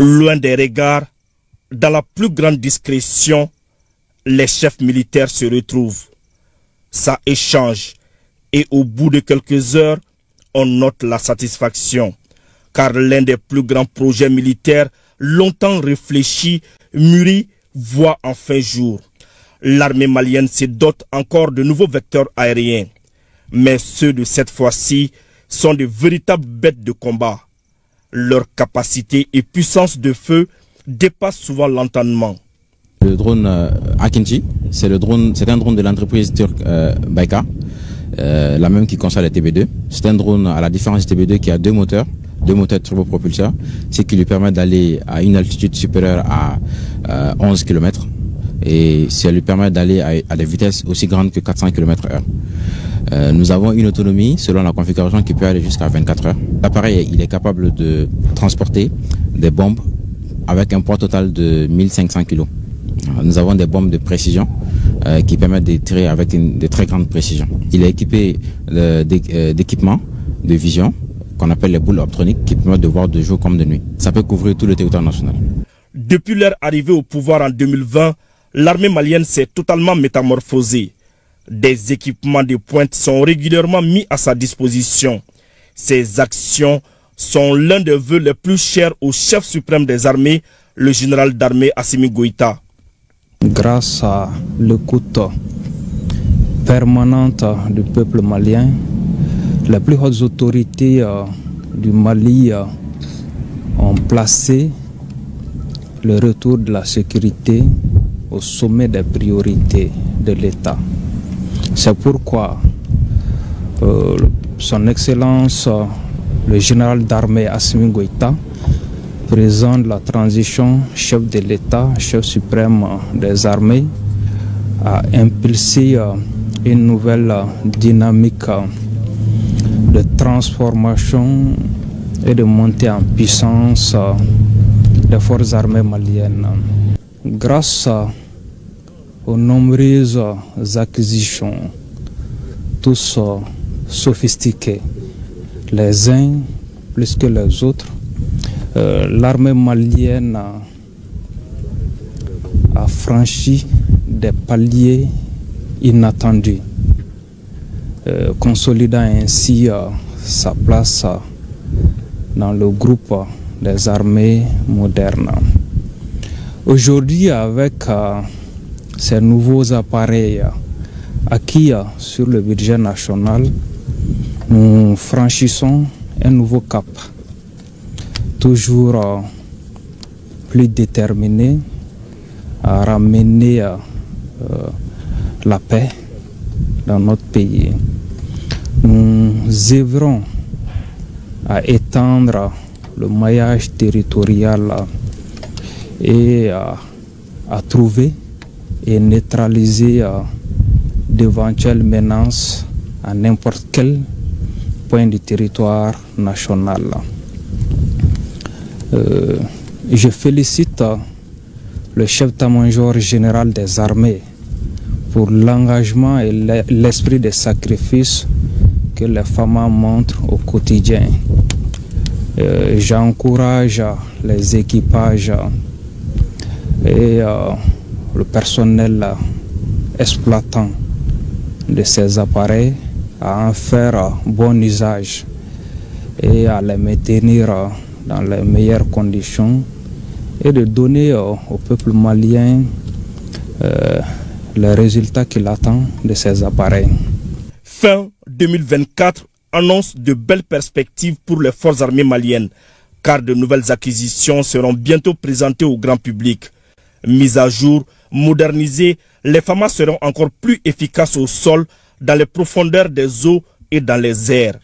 Loin des regards, dans la plus grande discrétion, les chefs militaires se retrouvent. Ça échange et au bout de quelques heures, on note la satisfaction. Car l'un des plus grands projets militaires, longtemps réfléchi, mûri, voit enfin jour. L'armée malienne se dote encore de nouveaux vecteurs aériens. Mais ceux de cette fois-ci sont de véritables bêtes de combat. Leur capacité et puissance de feu dépassent souvent l'entendement. Le drone Akinci, c'est un drone de l'entreprise turque Baykar, la même qui conçoit les TB2. C'est un drone, à la différence du TB2, qui a deux moteurs turbopropulseurs, ce qui lui permet d'aller à une altitude supérieure à 11 km et ça lui permet d'aller à des vitesses aussi grandes que 400 km/h. Nous avons une autonomie selon la configuration qui peut aller jusqu'à 24 heures. L'appareil, il est capable de transporter des bombes avec un poids total de 1500 kg. Nous avons des bombes de précision qui permettent de tirer avec de très grande précision. Il est équipé d'équipements de vision qu'on appelle les boules optroniques qui permettent de voir de jour comme de nuit. Ça peut couvrir tout le territoire national. Depuis leur arrivée au pouvoir en 2020, l'armée malienne s'est totalement métamorphosée. Des équipements de pointe sont régulièrement mis à sa disposition. Ces actions sont l'un des vœux les plus chers au chef suprême des armées, le général d'armée Assimi Goïta. Grâce à l'écoute permanente du peuple malien, les plus hautes autorités du Mali ont placé le retour de la sécurité au sommet des priorités de l'État. C'est pourquoi son Excellence, le général d'armée Assimi Goïta, président de la transition, chef de l'État, chef suprême des armées, a impulsé une nouvelle dynamique de transformation et de montée en puissance des forces armées maliennes. Grâce aux nombreuses acquisitions, tous sophistiqués, les uns plus que les autres, l'armée malienne a franchi des paliers inattendus, consolidant ainsi sa place dans le groupe des armées modernes. Aujourd'hui, avec ces nouveaux appareils acquis sur le budget national, nous franchissons un nouveau cap, toujours plus déterminé à ramener la paix dans notre pays. Nous œuvrons à étendre le maillage territorial et à trouver et neutraliser d'éventuelles menaces à n'importe quel point du territoire national. Je félicite le chef d'état-major général des armées pour l'engagement et l'esprit de sacrifice que les femmes montrent au quotidien. J'encourage les équipages et le personnel exploitant de ces appareils à en faire bon usage et à les maintenir dans les meilleures conditions et de donner au peuple malien les résultats qu'il attend de ces appareils. Fin 2024 annonce de belles perspectives pour les forces armées maliennes, car de nouvelles acquisitions seront bientôt présentées au grand public. Mises à jour, modernisées, les FAMA seront encore plus efficaces au sol, dans les profondeurs des eaux et dans les airs.